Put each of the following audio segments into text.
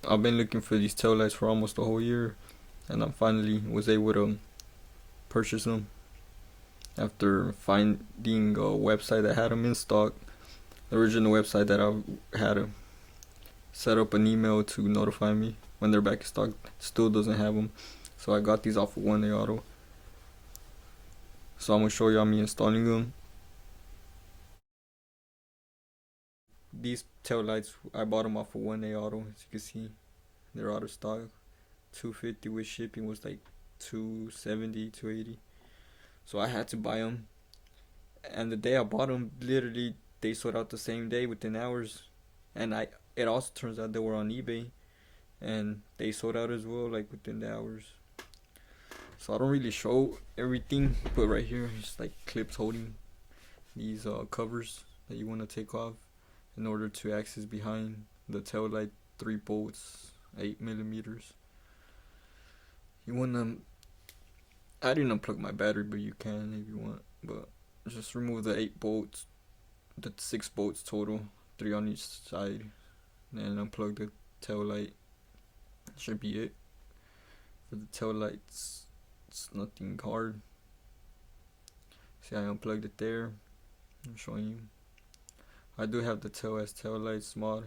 I've been looking for these taillights for almost a whole year, and I finally was able to purchase them after finding a website that had them in stock. The original website that I had to set up an email to notify me when they're back in stock still doesn't have them, so I got these off of 1A Auto. So I'm gonna show y'all me installing them. These tail lights, I bought them off of 1A Auto. As you can see, they're out of stock. $250 with shipping was like $270, $280. So I had to buy them. And the day I bought them, literally they sold out the same day within hours. And it also turns out they were on eBay, and they sold out as well, like within the hours. So I don't really show everything, but right here is like clips holding these covers that you want to take off in order to access behind the tail light. 3 bolts, 8mm. You wanna, I didn't unplug my battery, but you can if you want. But just remove the 8 bolts, the 6 bolts total, 3 on each side, and unplug the tail light. Should be it for the tail lights. It's nothing hard. See, I unplugged it there. I'm showing you. I do have the tail lights mod.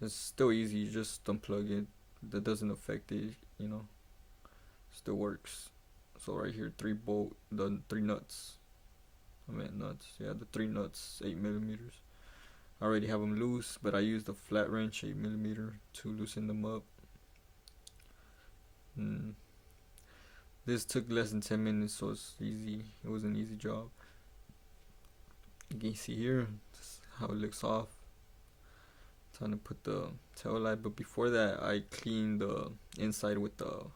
It's still easy, you just unplug it. That doesn't affect it, you know. Still works. So right here, 3 nuts. I meant nuts. Yeah, the 3 nuts, 8mm. I already have them loose, but I used a flat wrench, 8mm, to loosen them up. This took less than 10 minutes, so it's easy. It was an easy job. You can see here how it looks off. Time to put the tail light, but before that I cleaned the inside with the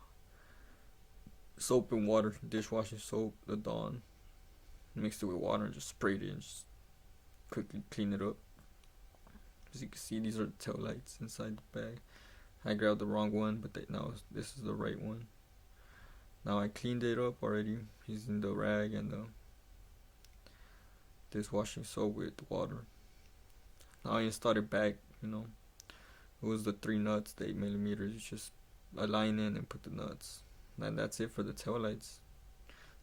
soap and water, dishwashing soap, the Dawn. Mixed it with water and just sprayed it and just quickly clean it up. As you can see, these are the tail lights inside the bag. I grabbed the wrong one, but now this is the right one. Now I cleaned it up already using the rag and the dishwashing soap with water. Now I installed it back, you know. It was the 3 nuts, the 8mm. You just align in and put the nuts. And that's it for the tail lights.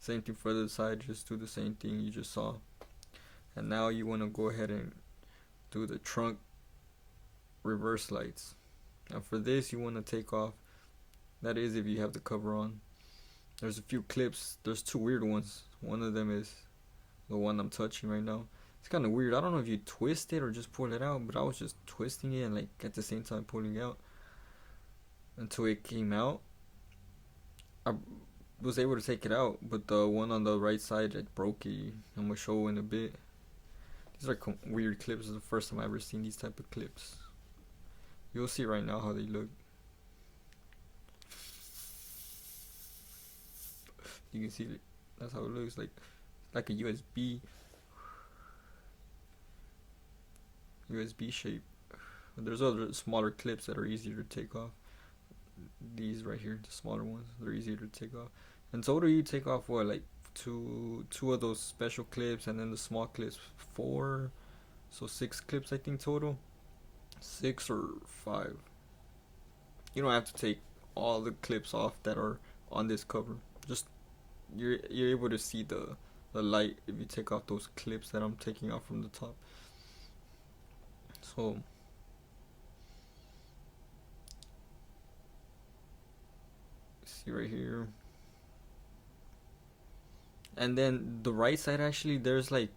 Same thing for the side, just do the same thing you just saw. And now you want to go ahead and do the trunk reverse lights. And for this you want to take off, that is if you have the cover on. There's a few clips, there's 2 weird ones. One of them is the one I'm touching right now. It's kind of weird. I don't know if you twist it or just pull it out, but I was just twisting it and like at the same time pulling it out until it came out. I was able to take it out, but the one on the right side, it broke it. I'm gonna show in a bit. These are weird clips. This is the first time I've ever seen these type of clips. You'll see right now how they look. You can see it. That's how it looks like a USB shape. But there's other smaller clips that are easier to take off. These right here, the smaller ones, they're easier to take off. And total you take off what, like two of those special clips, and then the small clips 4, so 6 clips I think total. 6 or 5. You don't have to take all the clips off that are on this cover. Just you're able to see the light if you take off those clips that I'm taking off from the top. So see right here. And then the right side, actually there's like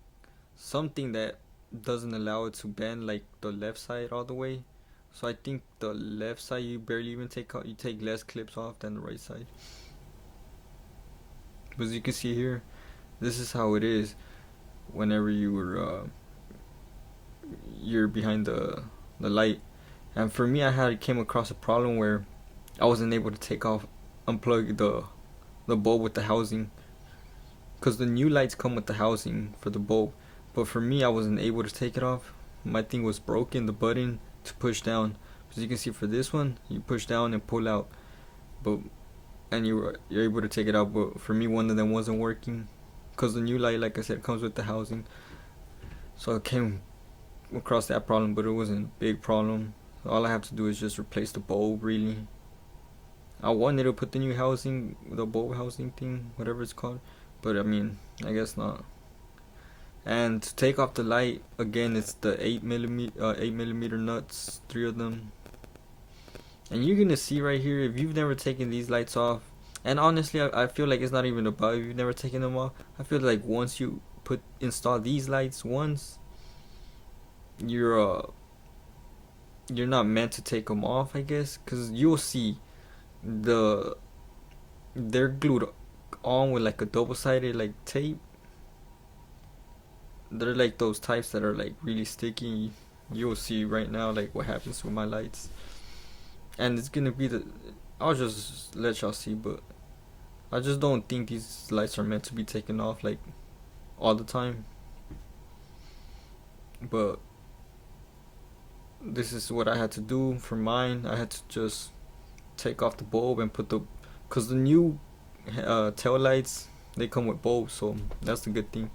something that doesn't allow it to bend like the left side all the way. So I think the left side you barely even take out, you take less clips off than the right side. But as you can see here, this is how it is whenever you're behind the light. And for me, I came across a problem where I wasn't able to unplug the bulb with the housing, because the new lights come with the housing for the bulb, but for me I wasn't able to take it off. My thing was broken, the button to push down. As you can see for this one, you push down and pull out, and you're able to take it out. But for me, one of them wasn't working, because the new light, like I said, comes with the housing. So I came across that problem, but it wasn't a big problem. All I have to do is just replace the bulb. Really, I wanted to put the new housing, the bulb housing thing, whatever it's called, but I mean, I guess not. And to take off the light again, it's the 8mm nuts, 3 of them. And you're gonna see right here, if you've never taken these lights off, and honestly, I feel like it's not even about if you've never taken them off. I feel like once you install these lights once, you're you're not meant to take them off, I guess, because you'll see the they're glued on with like a double-sided like tape. They're like those types that are like really sticky. You'll see right now like what happens with my lights, and it's gonna be the. I'll just let y'all see, but I just don't think these lights are meant to be taken off like all the time. But this is what I had to do for mine. I had to just take off the bulb and put the, cause the new tail lights, they come with bulbs, so that's the good thing.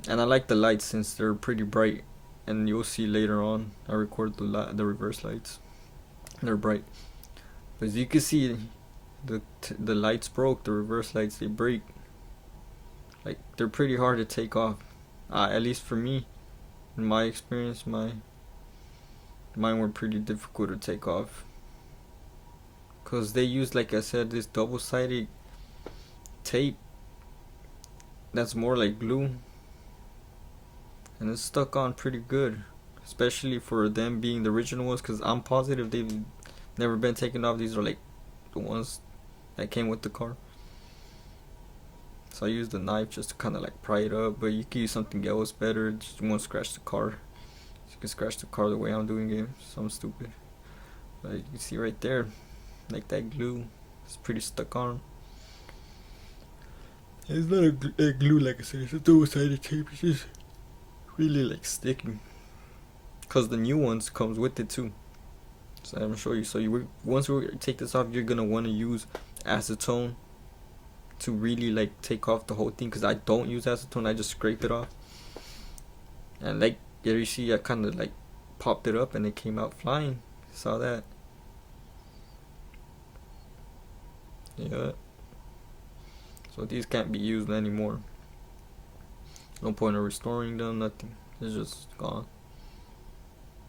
And I like the lights since they're pretty bright, and you'll see later on I record the reverse lights. They're bright, but as you can see, the lights broke. The reverse lights, they break. Like, they're pretty hard to take off. At least for me, in my experience, mine were pretty difficult to take off. Cause they use, like I said, this double-sided tape that's more like glue, and it's stuck on pretty good, especially for them being the original ones, because I'm positive they've never been taken off. These are like the ones that came with the car. So I used the knife just to kind of like pry it up, but you can use something else better. Just won't scratch the car. You can scratch the car the way I'm doing it, so I'm stupid. But you can see right there, like that glue, it's pretty stuck on. It's not a glue, like I said, it's a double-sided tape. It's just really like sticking, cause the new ones comes with it too. So I'm gonna show you. So once we take this off, you're gonna want to use acetone to really like take off the whole thing, cause I don't use acetone. I just scrape it off, and like there you see, I kind of like popped it up and it came out flying. Saw that? Yeah. So these can't be used anymore. No point in restoring them, nothing. It's just gone.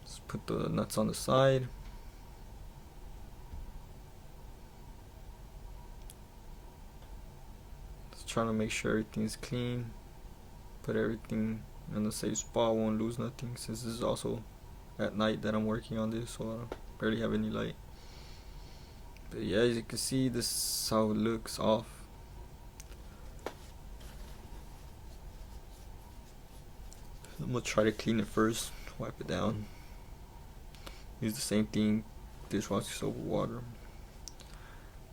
Just put the nuts on the side. Just trying to make sure everything's clean. Put everything in the safe spot, won't lose nothing, since this is also at night that I'm working on this, so I barely have any light. But yeah, as you can see, this is how it looks off. I'm gonna try to clean it first, wipe it down. Use the same thing, dishwashing soap with water.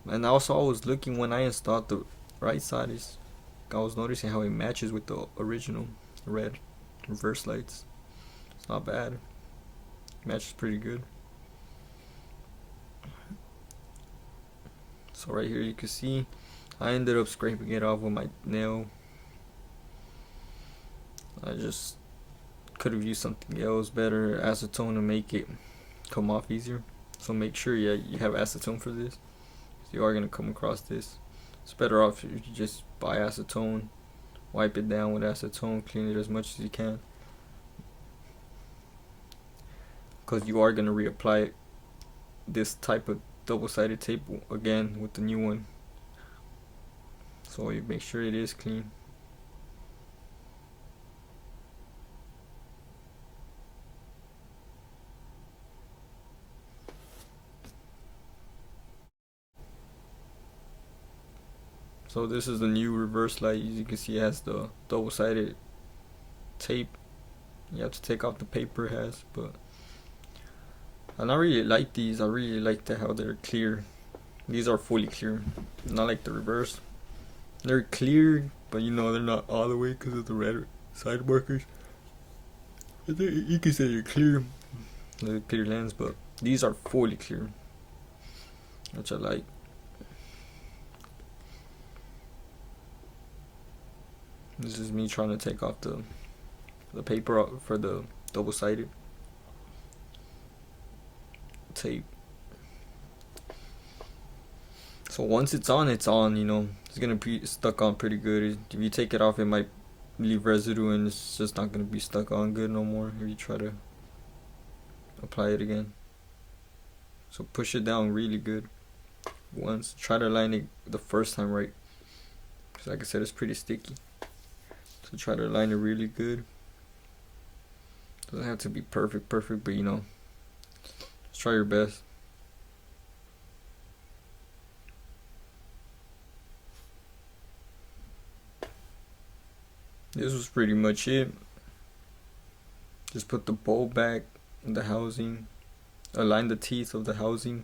And also, I was looking when I installed the right side, I was noticing how it matches with the original red reverse lights. It's not bad. It matches pretty good. So right here you can see I ended up scraping it off with my nail. I just could have used something else better, acetone, to make it come off easier. So make sure you have acetone for this. You are going to come across this. It's better off if you just buy acetone, wipe it down with acetone, clean it as much as you can, because you are going to reapply this type of double-sided tape again with the new one. So you make sure it is clean. So this is the new reverse light. As you can see, it has the double-sided tape. You have to take off the paper it has, but and I really like these. I really like how they're clear. These are fully clear, not like the reverse. They're clear, but you know they're not all the way because of the red side markers. But you can say they're clear, the clear lens, but these are fully clear, which I like. This is me trying to take off the paper for the double-sided. tape. So once it's on, it's on, you know. It's gonna be stuck on pretty good. If you take it off, it might leave residue and it's just not gonna be stuck on good no more if you try to apply it again. So push it down really good once. Try to line it the first time right, because like I said, it's pretty sticky. So try to line it really good. Doesn't have to be perfect, but you know, just try your best. This was pretty much it. Just put the bolt back in the housing, align the teeth of the housing.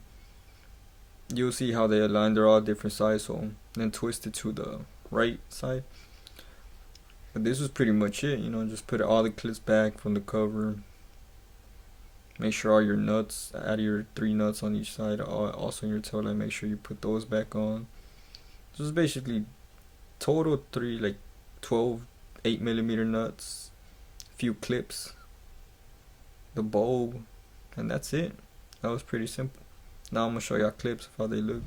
You'll see how they align, they're all different sides, so then twist it to the right side. But this was pretty much it, you know, just put all the clips back from the cover. Make sure all your nuts, add your 3 nuts on each side, also in your tail light, make sure you put those back on. This is basically total 12 8mm nuts, a few clips, the bulb, and that's it. That was pretty simple. Now I'm gonna show y'all clips of how they look.